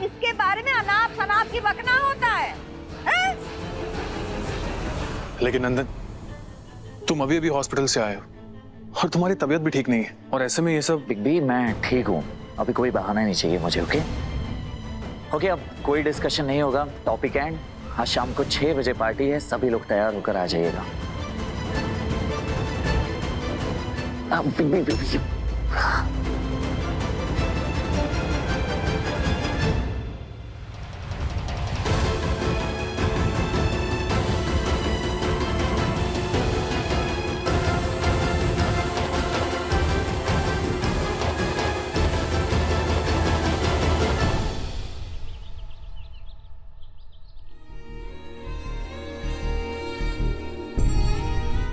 इसके बारे में अनाप शनाप की बकना होता है, हैं? लेकिन नंदन, तुम अभी अभी हॉस्पिटल से आए हो और तुम्हारी तबीयत भी ठीक नहीं है, और ऐसे में ये सब। बिग मैं ठीक हूँ, अभी कोई बहाना नहीं चाहिए मुझे। ओके ओके, अब कोई डिस्कशन नहीं होगा, टॉपिक एंड। आज शाम को 6 बजे पार्टी है, सभी लोग तैयार होकर आ जाइएगा। बिग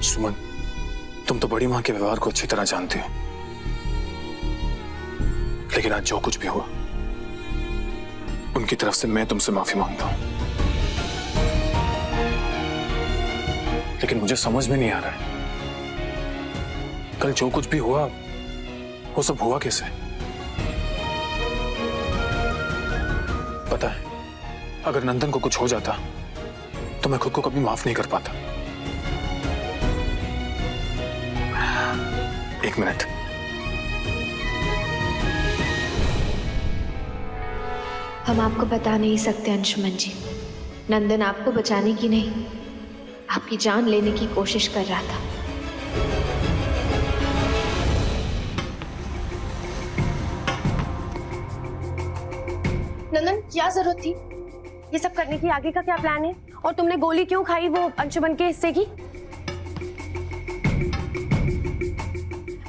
सुमन, तुम तो बड़ी माँ के व्यवहार को अच्छी तरह जानती हो, लेकिन आज जो कुछ भी हुआ उनकी तरफ से मैं तुमसे माफी मांगता हूं। लेकिन मुझे समझ में नहीं आ रहा है, कल जो कुछ भी हुआ वो सब हुआ कैसे? पता है, अगर नंदन को कुछ हो जाता तो मैं खुद को कभी माफ नहीं कर पाता। एक मिनट। हम आपको बता नहीं सकते अंशुमन जी, नंदन आपको बचाने की नहीं, आपकी जान लेने की कोशिश कर रहा था। नंदन, क्या जरूरत थी ये सब करने की? आगे का क्या प्लान है? और तुमने गोली क्यों खाई वो अंशुमन के हिस्से की?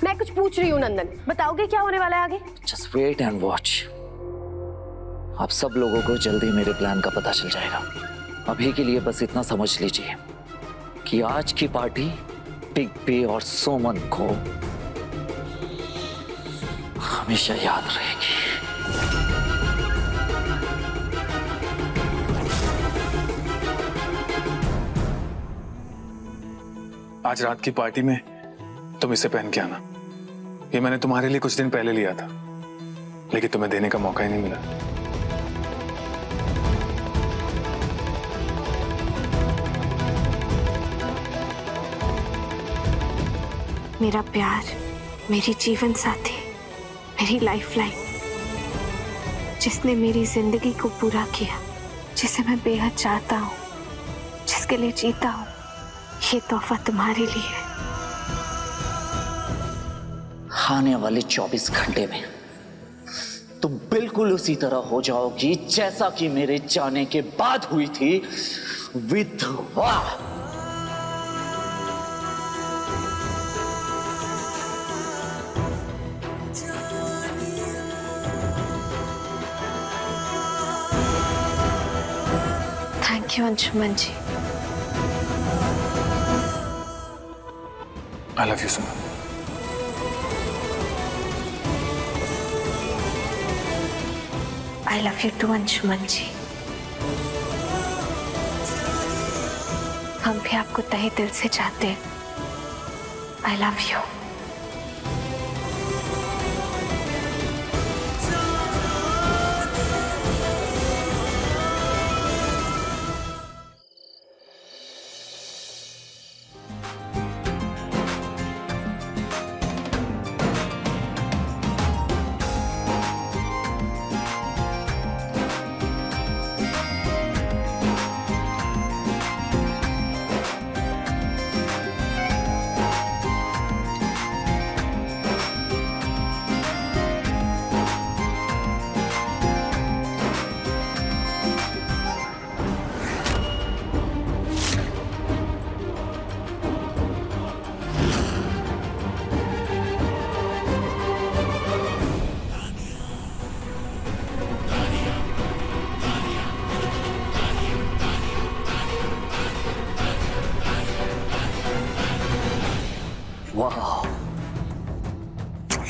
मैं कुछ पूछ रही हूँ नंदन, बताओगे क्या होने वाला है आगे? Just wait and watch. आप सब लोगों को जल्दी मेरे प्लान का पता चल जाएगा। अभी के लिए बस इतना समझ लीजिए कि आज की पार्टी बिग बी और सुमन को हमेशा याद रहेगी। आज रात की पार्टी में तुम इसे पहन के आना। ये मैंने तुम्हारे लिए कुछ दिन पहले लिया था, लेकिन तुम्हें देने का मौका ही नहीं मिला। मेरा प्यार, मेरी जीवन साथी, मेरी लाइफलाइन, जिसने मेरी जिंदगी को पूरा किया, जिसे मैं बेहद चाहता हूँ, जिसके लिए जीता हूँ, ये तोहफा तुम्हारे लिए है। आने वाले 24 घंटे में तुम बिल्कुल उसी तरह हो जाओगी जैसा कि मेरे जाने के बाद हुई थी विधवा। Thank you Anshuman ji. I love you Suman. I love you too Anshuman ji. हम भी आपको तहे दिल से चाहते हैं। I love you. वाह,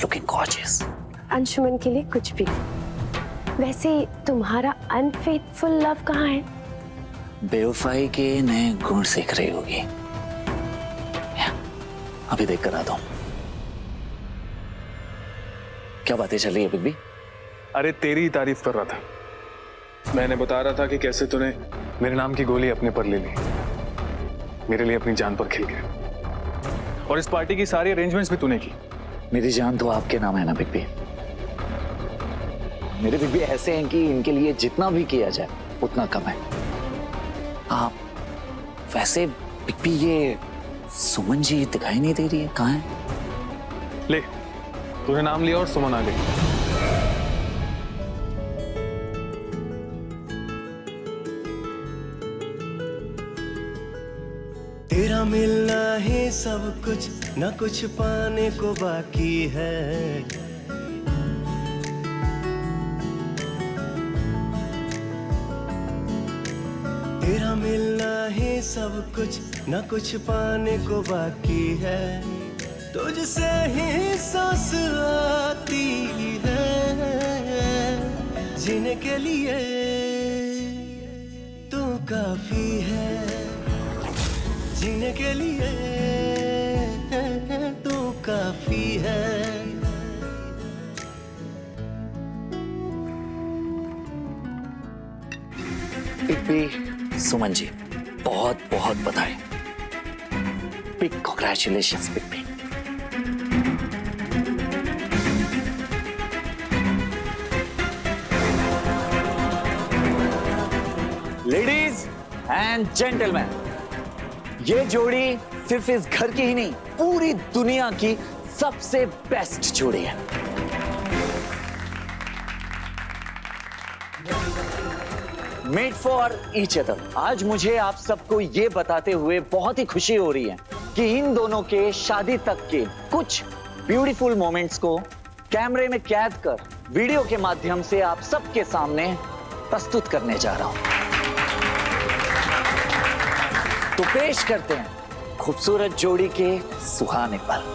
लुकिंग गॉर्जियस। अंशुमन के लिए कुछ भी। वैसे तुम्हारा अनफेथफुल लव कहाँ है? बेवफाई के नए गुण सीख रही होगी, अभी देख कर आता हूं। क्या बातें चल रही है बिग बी? अरे तेरी ही तारीफ कर रहा था। मैंने बता रहा था कि कैसे तूने मेरे नाम की गोली अपने पर ले ली, मेरे लिए अपनी जान पर खिल गया। और इस पार्टी की सारी अरेंजमेंट्स भी तूने की। मेरी जान तो आपके नाम है ना बिग बी। मेरे बिग बी ऐसे हैं कि इनके लिए जितना भी किया जाए उतना कम है। आप वैसे बिग बी, ये सुमन जी दिखाई नहीं दे रही है, कहाँ है? ले, तूने नाम लिया और सुमन आ गई। तेरा मिलना ही सब कुछ, न कुछ पाने को बाकी है। तेरा मिलना ही सब कुछ, न कुछ पाने को बाकी है। तुझसे ही सांस आती है, जीने के लिए तू काफी है। जीने के लिए तू काफी है। बिग बी, सुमन जी बहुत बहुत बधाई। Big congratulations big B. Ladies and gentleman, ये जोड़ी सिर्फ इस घर की ही नहीं, पूरी दुनिया की सबसे बेस्ट जोड़ी है। Made for each other. आज मुझे आप सबको ये बताते हुए बहुत ही खुशी हो रही है कि इन दोनों के शादी तक के कुछ ब्यूटीफुल मोमेंट्स को कैमरे में कैद कर वीडियो के माध्यम से आप सबके सामने प्रस्तुत करने जा रहा हूं। तो पेश करते हैं खूबसूरत जोड़ी के सुहाने पल।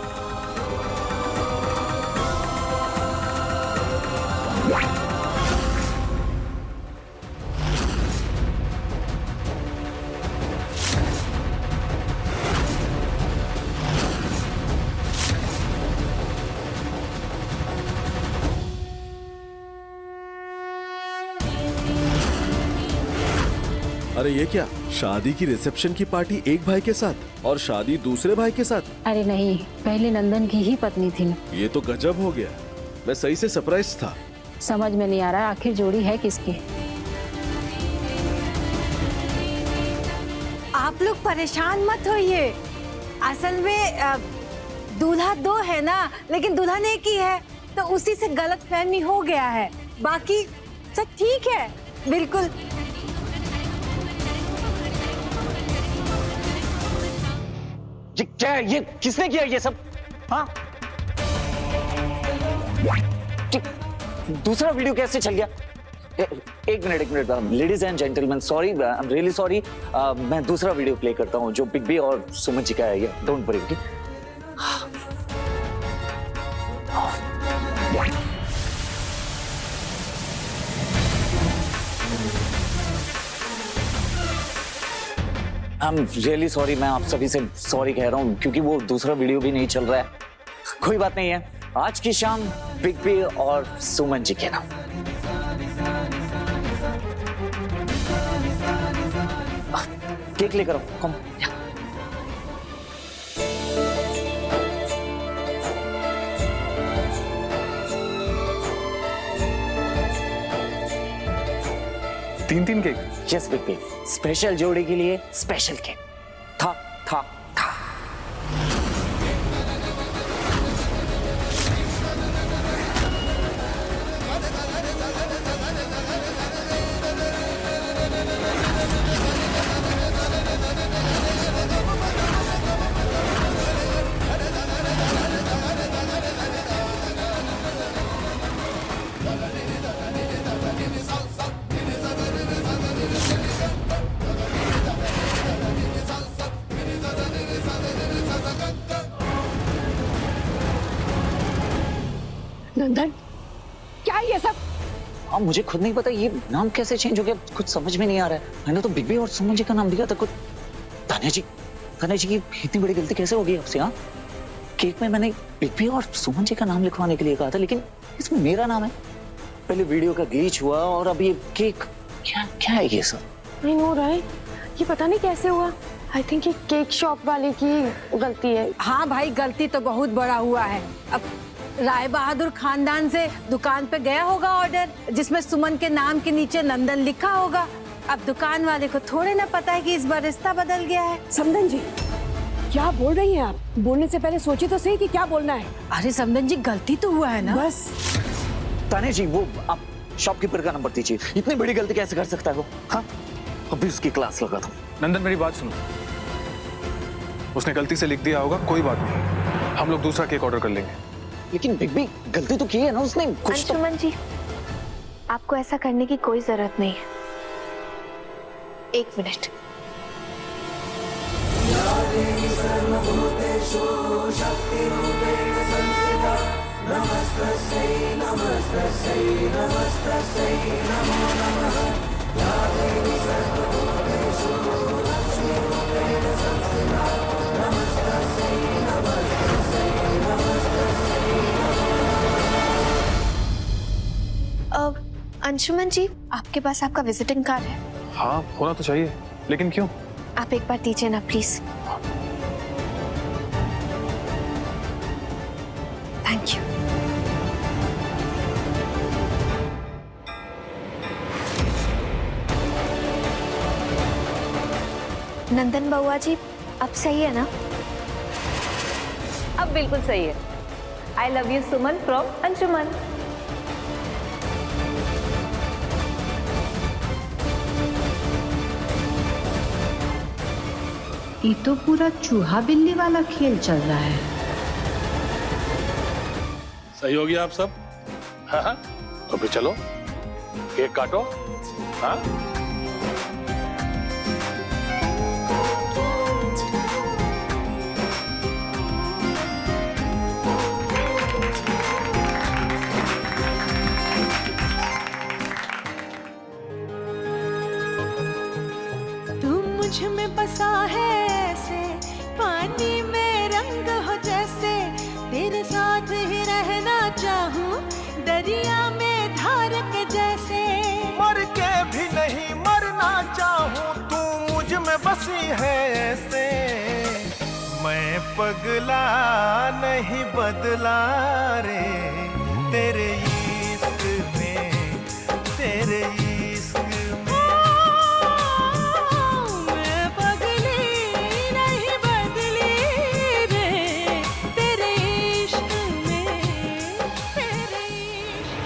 अरे ये क्या, शादी की रिसेप्शन की पार्टी एक भाई के साथ और शादी दूसरे भाई के साथ? अरे नहीं, पहले नंदन की ही पत्नी थी। ये तो गजब हो गया। मैं सही से सरप्राइज था। समझ में नहीं आ रहा आखिर जोड़ी है किसकी। आप लोग परेशान मत होइए। असल में दूल्हा दो है ना, लेकिन दुल्हन एक ही है, तो उसी से गलतफहमी हो गया है। बाकी सब ठीक है, बिल्कुल। ये क्या है? ये किसने किया ये सब? हाँ? दूसरा वीडियो कैसे चल गया? एक minute ladies and gentleman, sorry, I am really sorry. मैं दूसरा वीडियो प्ले करता हूँ जो बिग बी और सुमन जी का है। ये don't worry, okay? I am really sorry. मैं आप सभी से सॉरी कह रहा हूँ क्योंकि वो दूसरा वीडियो भी नहीं चल रहा है। कोई बात नहीं है, आज की शाम बिग बी और सुमन जी के नाम। केक लेकर आओ, कम। तीन cake? Yes big B, special जोड़ी के लिए स्पेशल केक। था था था। नंदन, क्या ये सब? अब मुझे खुद नहीं पता ये नाम कैसे चेंज हो गया, कुछ समझ में नहीं आ रहा है। मैंने तो बिग बी और सुमन जी का नाम दिया था। कुछ तान्या जी की इतनी बड़ी गलती कैसे हो गई आपसे? हाँ, केक में मैंने बिग बी और सुमन जी का नाम लिखवाने के लिए कहा था, लेकिन इसमें मेरा नाम है। पहले वीडियो का ग्लिच हुआ और अब ये केक क्या क्या है ये सब? नहीं नो राइट, ये पता नहीं कैसे हुआ। आई थिंक ये केक शॉप वाले की गलती है। हाँ भाई, गलती तो बहुत बड़ा हुआ है। अब राय बहादुर खानदान से दुकान पे गया होगा ऑर्डर, जिसमें सुमन के नाम के नीचे नंदन लिखा होगा। अब दुकान वाले को थोड़े ना पता है कि इस बार रिश्ता बदल गया है। समदन जी, क्या बोल रही हैं आप? बोलने से पहले सोचिए तो सही कि क्या बोलना है। अरे समदन जी, गलती तो हुआ है ना। बस ताने जी, वो आप शॉपकीपर का नंबर दीजिए। इतनी बड़ी गलती कैसे कर सकता है वो? हाँ, अभी उसकी क्लास लगा दूं। नंदन मेरी बात सुनो, उसने गलती से लिख दिया होगा, कोई बात नहीं, हम लोग दूसरा केक ऑर्डर कर लेंगे। लेकिन बिग बी, गलती तो की है ना उसने, कुछ तो। अंशुमन जी, आपको ऐसा करने की कोई जरूरत नहीं है। एक मिनट। अंशुमन जी, आपके पास आपका विजिटिंग कार्ड है? हाँ, होना तो चाहिए, लेकिन क्यों? आप एक बार दीजिए ना प्लीज। Thank you. नंदन बउआ जी, अब सही है ना? अब बिल्कुल सही है। आई love you Suman from Anshuman. ये तो पूरा चूहा बिल्ली वाला खेल चल रहा है। सही हो गया आप सब? हाँ, तो फिर चलो केक काटो। हाँ, तू मुझ में बसा है ऐसे, पानी में रंग हो जैसे, तेरे साथ ही रहना चाहूं, दरिया में धार के जैसे। मर के भी नहीं मरना चाहूं, तू मुझ में बसी है ऐसे। मैं पगला नहीं बदला रे, तेरे इश्क में, तेरे इश्क में। मैं पगली नहीं बदली रे, तेरे इश्क में, तेरे इश्क।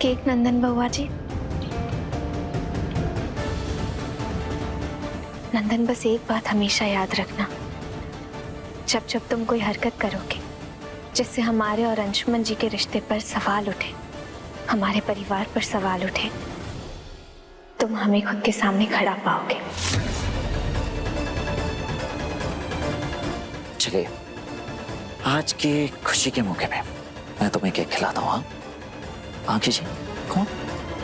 केक नंदन बउआ जी। नंदन, बस एक बात हमेशा याद रखना, जब जब तुम कोई हरकत करोगे जिससे हमारे और अंशुमन जी के रिश्ते पर सवाल उठे, हमारे परिवार पर सवाल उठे, तुम हमें खुद के सामने खड़ा पाओगे। चलिए, आज की खुशी के मौके पे मैं तुम्हें केक खिलाता हूँ। हाँ, आंखी जी, कौन?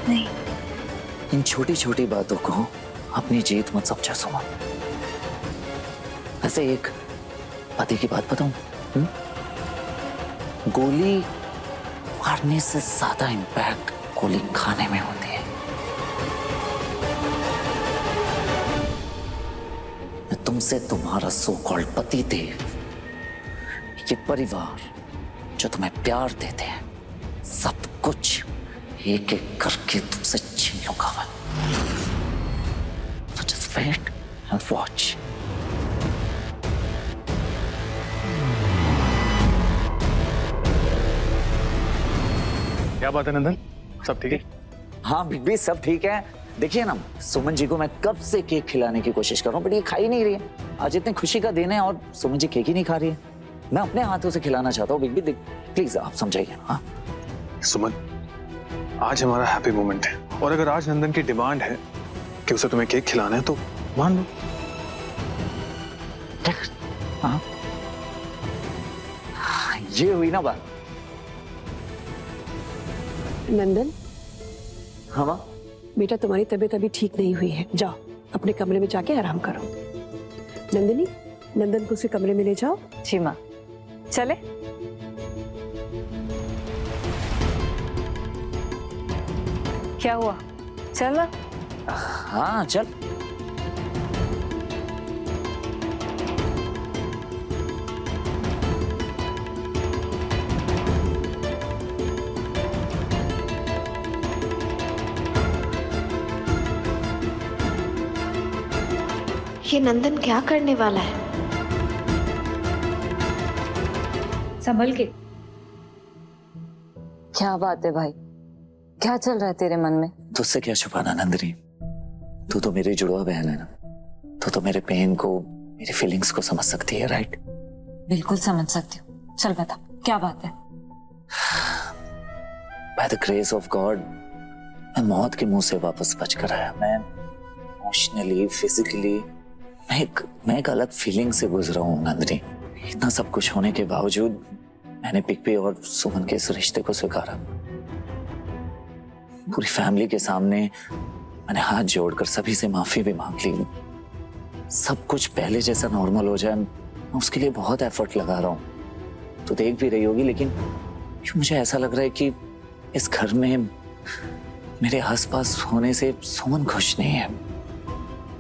नहीं, इन छोटी छोटी बातों को अपनी जीत मत समझो सुमन। ऐसे एक पति की बात बताऊं, गोली मारने से ज्यादा इम्पैक्ट गोली खाने में होती है। तुमसे तुम्हारा सो कॉल्ड पति थे, ये परिवार जो तुम्हें प्यार देते हैं, सब कुछ एक एक करके तुमसे छीन लूंगा मैं। So just wait and watch. क्या बात है नंदन, सब ठीक है? हाँ बिग बी, सब ठीक है। देखिए ना, सुमन जी को मैं कब से केक खिलाने की कोशिश कर रहा हूँ, बट ये खा ही नहीं रही है। आज इतनी खुशी का दिन है और सुमन जी केक ही नहीं खा रही है। मैं अपने हाथों से खिलाना चाहता हूँ। बिग बी, प्लीज आप समझाइए। हाँ सुमन, आज हमारा हैप्पी मोमेंट है और अगर आज नंदन की डिमांड है कि उसे तुम्हें केक खिलाना है तो मान लो। हाँ, ये हुई ना बात। नंदन, हाँ माँ। बेटा तुम्हारी तबीयत अभी ठीक नहीं हुई है, जाओ अपने कमरे में जाके आराम करो। नंदिनी, नंदन को उसके कमरे में ले जाओ। जी माँ, चले। क्या हुआ, चल। हाँ चल। ये नंदन क्या करने वाला है? संभल के। क्या बात है भाई, क्या चल रहा है तेरे मन में? तुझसे क्या छुपाना नंदिनी, तू तो मेरी जुड़वा बहन है ना। तू तो मेरे पेन को, मेरी फीलिंग्स को समझ सकती है, राइट? बिल्कुल समझ सकती हूँ। चल बता, क्या बात है? By the grace of God मैं मौत के मुंह से वापस बच कर आया। मैं इमोशनली, फिजिकली मैं एक अलग फीलिंग से गुजरा हूँ नंदिनी। इतना सब कुछ होने के बावजूद मैंने पिग्बी और सुमन के इस रिश्ते को स्वीकारा। पूरी फैमिली के सामने मैंने हाथ जोड़कर सभी से माफी भी मांग ली। सब कुछ पहले जैसा नॉर्मल हो जाए, मैं उसके लिए बहुत एफर्ट लगा रहा हूँ। तो देख भी रही होगी, लेकिन मुझे ऐसा लग रहा है कि इस घर में मेरे आसपास होने से सुमन खुश नहीं है।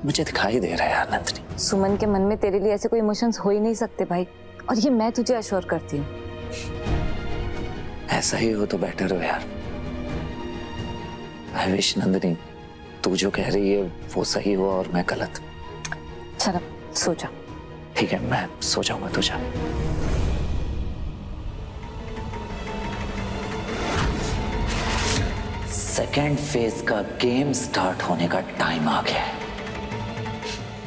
मुझे दिखाई दे रहा है यार नंदिनी। सुमन के मन में तेरे लिए ऐसे कोई इमोशंस हो ही नहीं सकते भाई, और ये मैं तुझे अश्योर करती हूँ। ऐसा ही हो तो बेटर हो यार। आई विश नंदिनी तू जो कह रही है वो सही हो और मैं गलत। चल अब सो जा। ठीक है, मैं सो जाऊंगा, तू जा। सेकेंड फेज का गेम स्टार्ट होने का टाइम आ गया है।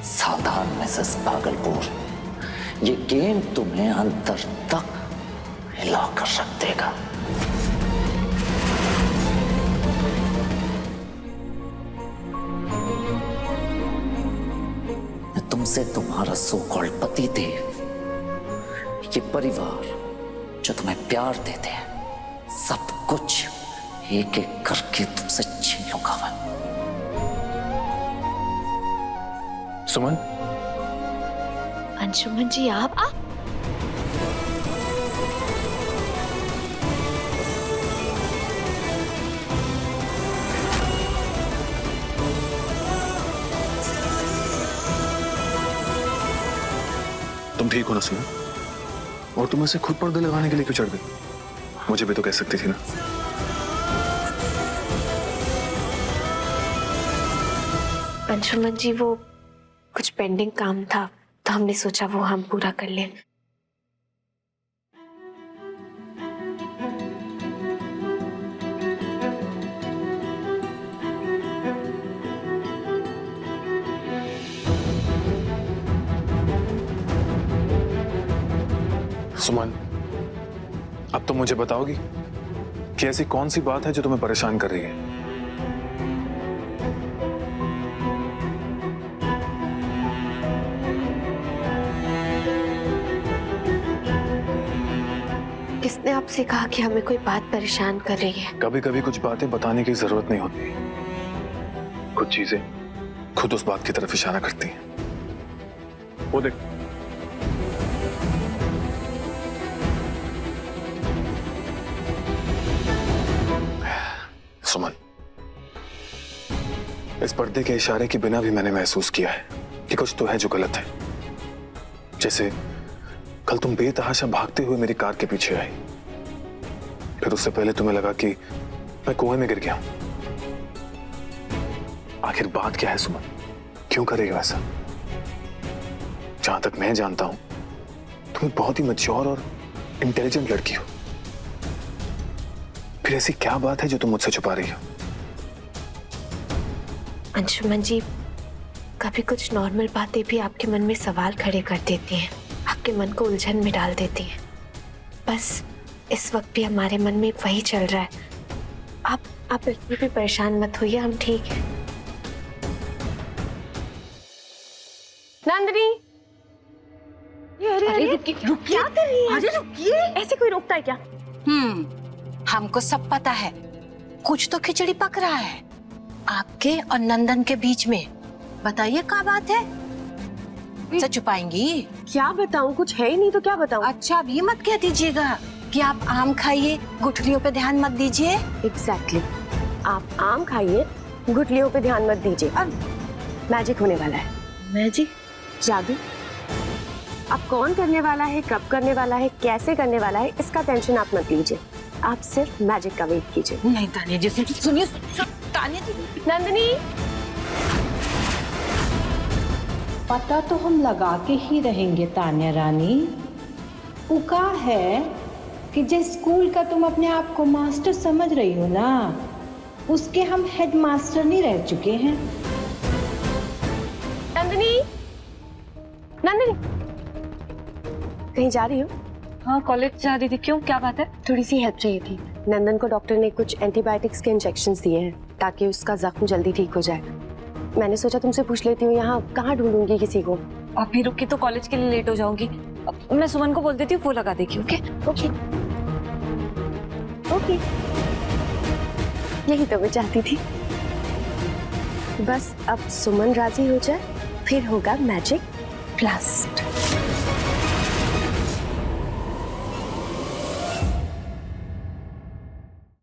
सावधान मिसेस भागलपुर, ये गेम तुम्हें अंदर तक हिला कर रख देगा। मैं तुमसे तुम्हारा सो कॉल्ड पति देव, ये परिवार जो तुम्हें प्यार देते हैं, सब कुछ एक एक करके तुमसे छीन लूंगा मैं। सुमन, अंशुमन जी, आप तुम ठीक हो ना सुमन? और तुम ऐसे खुद पर्दे लगाने के लिए क्यों चढ़ गई? मुझे भी तो कह सकती थी ना। अंशुमन जी, वो कुछ पेंडिंग काम था तो हमने सोचा वो हम पूरा कर लें। सुमन, अब तो मुझे बताओगी कि ऐसी कौन सी बात है जो तुम्हें परेशान कर रही है? किसने आपसे कहा कि हमें कोई बात परेशान कर रही है? कभी कभी कुछ बातें बताने की जरूरत नहीं होती, कुछ चीजें खुद उस बात की तरफ इशारा करती हैं। वो देख, सुमन, इस पर्दे के इशारे के बिना भी मैंने महसूस किया है कि कुछ तो है जो गलत है। जैसे कल तुम बेतहाशा भागते हुए मेरी कार के पीछे आई, फिर उससे पहले तुम्हें लगा कि मैं कुएं में गिर गया। आखिर बात क्या है सुमन? क्यों करेगा ऐसा? जहां तक मैं जानता हूं, तुम बहुत ही मैच्योर और इंटेलिजेंट लड़की हो। फिर ऐसी क्या बात है जो तुम मुझसे छुपा रही हो? अंशुमन जी, कभी कुछ नॉर्मल बातें भी आपके मन में सवाल खड़े कर देती हैं, आपके मन को उलझन में डाल देती हैं। बस इस वक्त भी हमारे मन में वही चल रहा है। आप बिल्कुल भी परेशान मत होइए, हम ठीक हैं। नंदिनी, अरे रुकिए, क्या कर रही है? अरे रुकिए, ऐसे कोई रोकता है क्या? हमको सब पता है, कुछ तो खिचड़ी पक रहा है आपके और नंदन के बीच में। बताइए क्या बात है? सच छुपाएंगी? क्या बताऊं, कुछ है ही नहीं तो क्या बताऊं? अच्छा, अभी मत कह दीजिएगा कि आप आम खाइए, गुठलियों पे ध्यान मत दीजिए। एग्जैक्टली, आप आम खाइए, गुठलियों पे ध्यान मत दीजिए। अब मैजिक होने वाला है। मैजिक? जादू। अब कौन करने वाला है, कब करने वाला है, कैसे करने वाला है, इसका टेंशन आप मत लीजिए। आप सिर्फ मैजिक का वेट कीजिए। नहीं तानिया जी, सुनिए तानिया जी। नंदिनी, पता तो हम लगा के ही रहेंगे तान्या रानी। उका है कि जिस स्कूल का तुम अपने आप को मास्टर समझ रही हो ना, उसके हम हेड मास्टर नहीं रह चुके हैं। नंदिनी, नंदिनी, कहीं जा रही हो? हाँ, कॉलेज जा रही थी। क्यों, क्या बात है? थोड़ी सी हेल्प चाहिए थी। नंदन को डॉक्टर ने कुछ एंटीबायोटिक्स के इंजेक्शंस दिए हैं ताकि उसका जख्म जल्दी ठीक हो जाए। मैंने सोचा तुमसे पूछ लेती हूँ, यहाँ कहाँ ढूंढूंगी किसी को। आप भी रुकी तो कॉलेज के लिए लेट हो जाऊंगी। मैं सुमन को बोल देती हूँ, वो लगा देगी। ओके ओके ओके, यही तो मैं चाहती थी। बस अब सुमन राजी हो जाए, फिर होगा मैजिक ब्लास्ट।